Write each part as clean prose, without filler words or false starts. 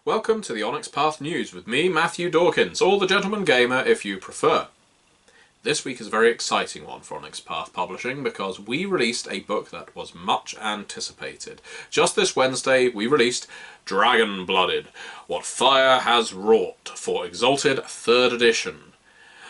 Welcome to the Onyx Path News with me, Matthew Dawkins, or the Gentleman Gamer if you prefer. This week is a very exciting one for Onyx Path Publishing because we released a book that was much anticipated. Just this Wednesday we released Dragon Blooded, What Fire Has Wrought for Exalted 3rd Edition.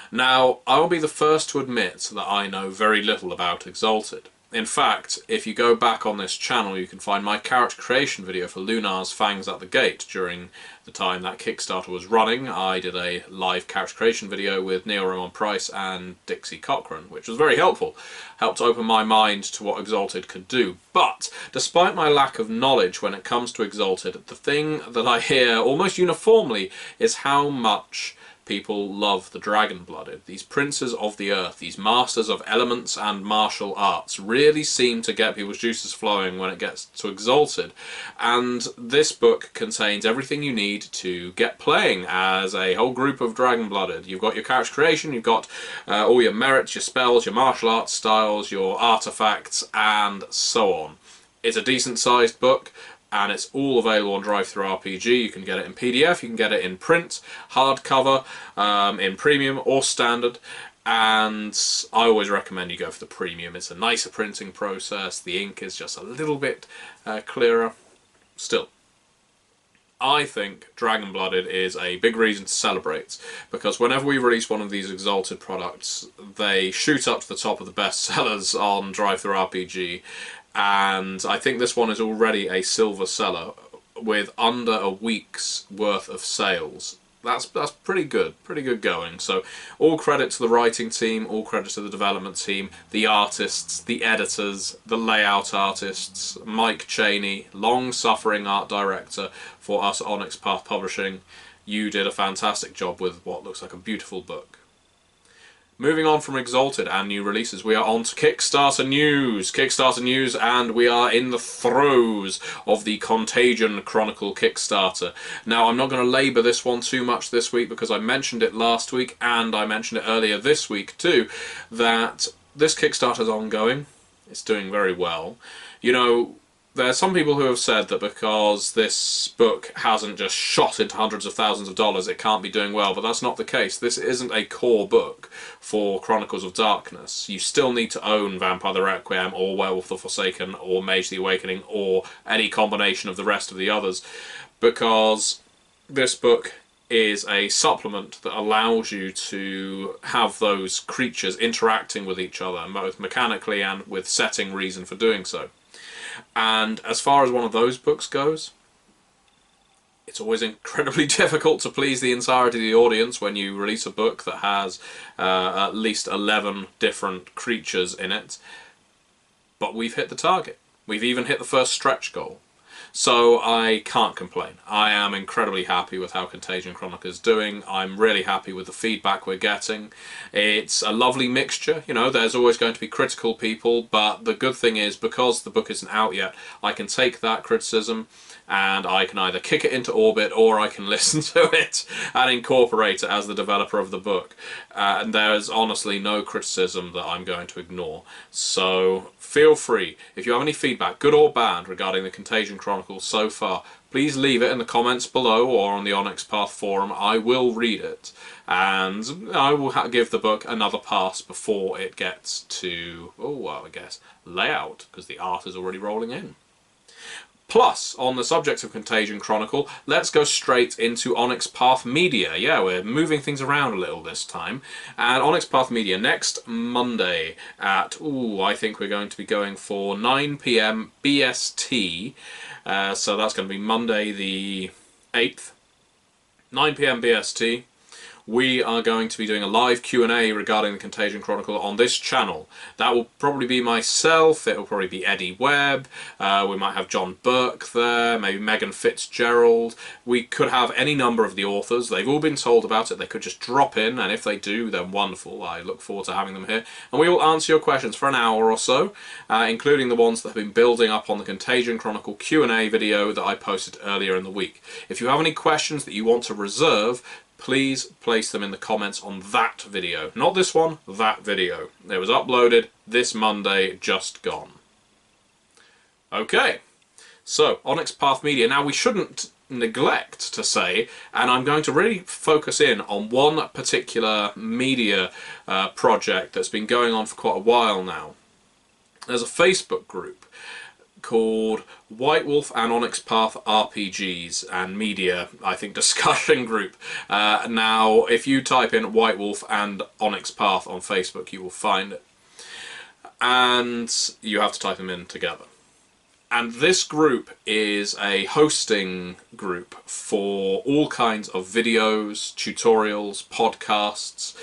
Now, I'll be the first to admit that I know very little about Exalted. In fact, if you go back on this channel you can find my character creation video for Lunar's Fangs at the Gate. During the time that Kickstarter was running, I did a live character creation video with Neil Roman Price and Dixie Cochran, which was very helpful. Helped open my mind to what Exalted could do. But, despite my lack of knowledge when it comes to Exalted, the thing that I hear almost uniformly is how much people love the Dragon Blooded. These princes of the earth, these masters of elements and martial arts really seem to get people's juices flowing when it gets to Exalted. And this book contains everything you need to get playing as a whole group of Dragon Blooded. You've got your character creation, you've got all your merits, your spells, your martial arts styles, your artifacts, and so on. It's a decent sized book, and it's all available on DriveThruRPG. You can get it in PDF, you can get it in print, hardcover, in premium or standard, and I always recommend you go for the premium. It's a nicer printing process, the ink is just a little bit clearer. Still, I think Dragon Blooded is a big reason to celebrate, because whenever we release one of these Exalted products, they shoot up to the top of the bestsellers on DriveThruRPG. And I think this one is already a silver seller with under a week's worth of sales. That's pretty good going. So all credit to the writing team, all credit to the development team, the artists, the editors, the layout artists, Mike Cheney, long-suffering art director for us at Onyx Path Publishing. You did a fantastic job with what looks like a beautiful book. Moving on from Exalted and new releases, we are on to Kickstarter news, and we are in the throes of the Contagion Chronicle Kickstarter. Now, I'm not going to labour this one too much this week because I mentioned it last week and I mentioned it earlier this week too, that this Kickstarter is ongoing. It's doing very well. You know, there are some people who have said that because this book hasn't just shot into hundreds of thousands of dollars, it can't be doing well, but that's not the case. This isn't a core book for Chronicles of Darkness. You still need to own Vampire the Requiem, or Werewolf the Forsaken, or Mage the Awakening, or any combination of the rest of the others, because this book is a supplement that allows you to have those creatures interacting with each other, both mechanically and with setting reason for doing so. And as far as one of those books goes, it's always incredibly difficult to please the entirety of the audience when you release a book that has at least 11 different creatures in it. But we've hit the target. We've even hit the first stretch goal. So I can't complain. I am incredibly happy with how Contagion Chronicle is doing. I'm really happy with the feedback we're getting. It's a lovely mixture. You know, there's always going to be critical people, but the good thing is, because the book isn't out yet, I can take that criticism and I can either kick it into orbit or I can listen to it and incorporate it as the developer of the book. And there's honestly no criticism that I'm going to ignore. So feel free, if you have any feedback, good or bad, regarding the Contagion Chronicle so far, please leave it in the comments below or on the Onyx Path forum. I will read it, and I will give the book another pass before it gets to, I guess, layout, because the art is already rolling in. Plus, on the subject of Contagion Chronicle, let's go straight into Onyx Path Media. Yeah, we're moving things around a little this time. And Onyx Path Media next Monday at, I think we're going to be going for 9 PM BST. So that's going to be Monday the 8th, 9 PM BST. We are going to be doing a live Q&A regarding the Contagion Chronicle on this channel. That will probably be myself, it will probably be Eddie Webb, we might have John Burke there, maybe Megan Fitzgerald. We could have any number of the authors. They've all been told about it. They could just drop in, and if they do, then wonderful. I look forward to having them here. And we will answer your questions for an hour or so, including the ones that have been building up on the Contagion Chronicle Q&A video that I posted earlier in the week. If you have any questions that you want to reserve, please place them in the comments on that video. Not this one, that video. It was uploaded this Monday, just gone. Okay, so Onyx Path Media. Now, we shouldn't neglect to say, and I'm going to really focus in on one particular media project that's been going on for quite a while now. There's a Facebook group called White Wolf and Onyx Path RPGs and Media, I think, discussion group. Now, if you type in White Wolf and Onyx Path on Facebook, you will find it. And you have to type them in together. And this group is a hosting group for all kinds of videos, tutorials, podcasts,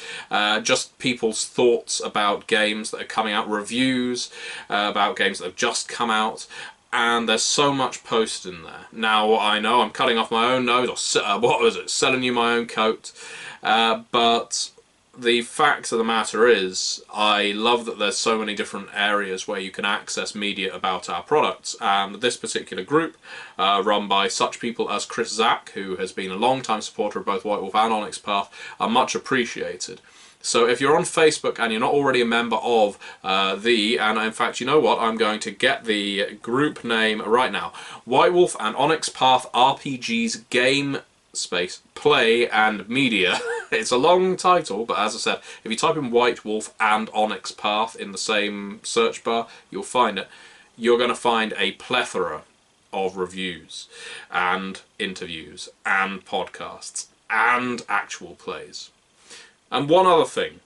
just people's thoughts about games that are coming out, reviews about games that have just come out, and there's so much posted in there. Now, I know I'm cutting off my own nose, or what was it, selling you my own coat, but the fact of the matter is, I love that there's so many different areas where you can access media about our products, and this particular group, run by such people as Chris Zack, who has been a long-time supporter of both White Wolf and Onyx Path, are much appreciated. So if you're on Facebook and you're not already a member of and in fact, you know what, I'm going to get the group name right now, White Wolf and Onyx Path RPGs Game Space Play and Media. It's a long title, but as I said, if you type in White Wolf and Onyx Path in the same search bar, you'll find it. You're going to find a plethora of reviews and interviews and podcasts and actual plays. And one other thing,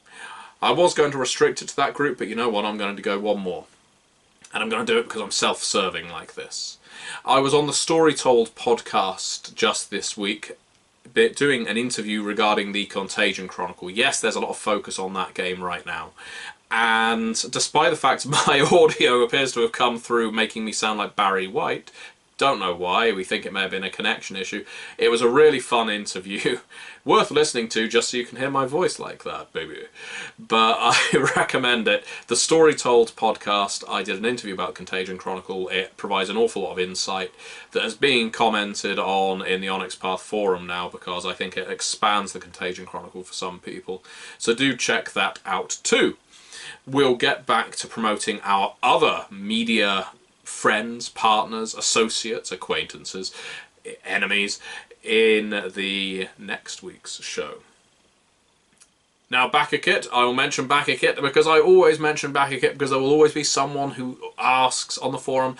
I was going to restrict it to that group, but you know what, I'm going to go one more. And I'm going to do it because I'm self-serving like this. I was on the Story Told podcast just this week, doing an interview regarding the Contagion Chronicle. Yes, there's a lot of focus on that game right now. And despite the fact my audio appears to have come through making me sound like Barry White, don't know why, we think it may have been a connection issue. It was a really fun interview, worth listening to just so you can hear my voice like that, baby. But I recommend it. The Story Told podcast, I did an interview about Contagion Chronicle. It provides an awful lot of insight that is being commented on in the Onyx Path forum now, because I think it expands the Contagion Chronicle for some people. So do check that out too. We'll get back to promoting our other media friends, partners, associates, acquaintances, enemies in the next week's show. Now, Backerkit, I will mention Backerkit because I always mention Backerkit because there will always be someone who asks on the forum,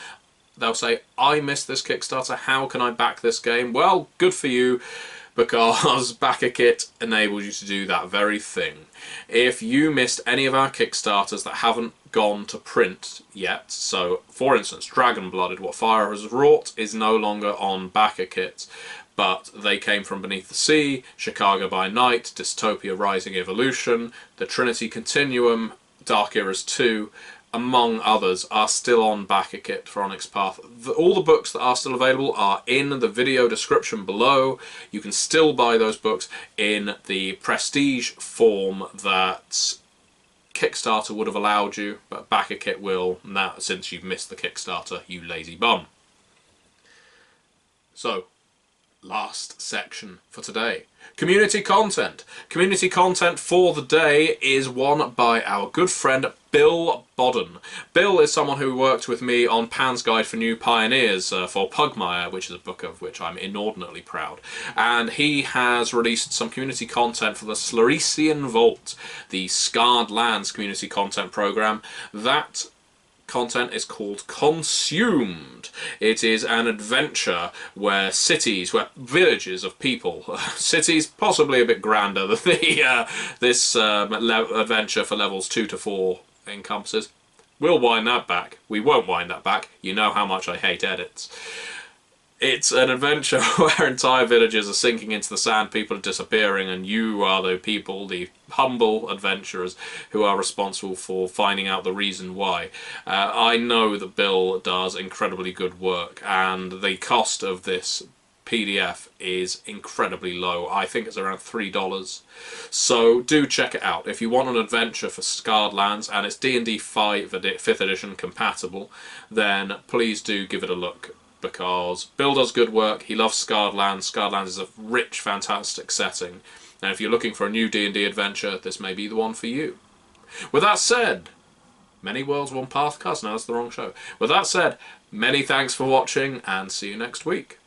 they'll say, I missed this Kickstarter, how can I back this game? Well, good for you, because Backerkit enables you to do that very thing. If you missed any of our Kickstarters that haven't gone to print yet, so for instance Dragon Blooded, What Fire Has Wrought, is no longer on Backerkit, but They Came From Beneath the Sea, Chicago by Night, Dystopia Rising Evolution, The Trinity Continuum, Dark Eras 2, among others, are still on Backerkit for Onyx Path. All the books that are still available are in the video description below. You can still buy those books in the prestige form that Kickstarter would have allowed you, but Backerkit will now, since you've missed the Kickstarter, you lazy bum. So, last section for today. Community content. Community content for the day is one by our good friend Bill Bodden. Bill is someone who worked with me on Pan's Guide for New Pioneers for Pugmire, which is a book of which I'm inordinately proud. And he has released some community content for the Sluresian Vault, the Scarred Lands community content program. That content is called Consumed. It is an adventure where cities, where villages of people, cities possibly a bit grander than this adventure for levels 2 to 4 encompasses. We'll wind that back. We won't wind that back. You know how much I hate edits. It's an adventure where entire villages are sinking into the sand, people are disappearing, and you are the people, the humble adventurers, who are responsible for finding out the reason why. I know that Bill does incredibly good work, and the cost of this PDF is incredibly low. I think it's around $3. So do check it out. If you want an adventure for Scarred Lands, and it's D&D 5th edition compatible, then please do give it a look, because Bill does good work. He loves Scarred Lands. Scarred Lands is a rich, fantastic setting. And if you're looking for a new D&D adventure, this may be the one for you. With that said, Many Worlds, One Pathcast. No, that's the wrong show. With that said, many thanks for watching, and see you next week.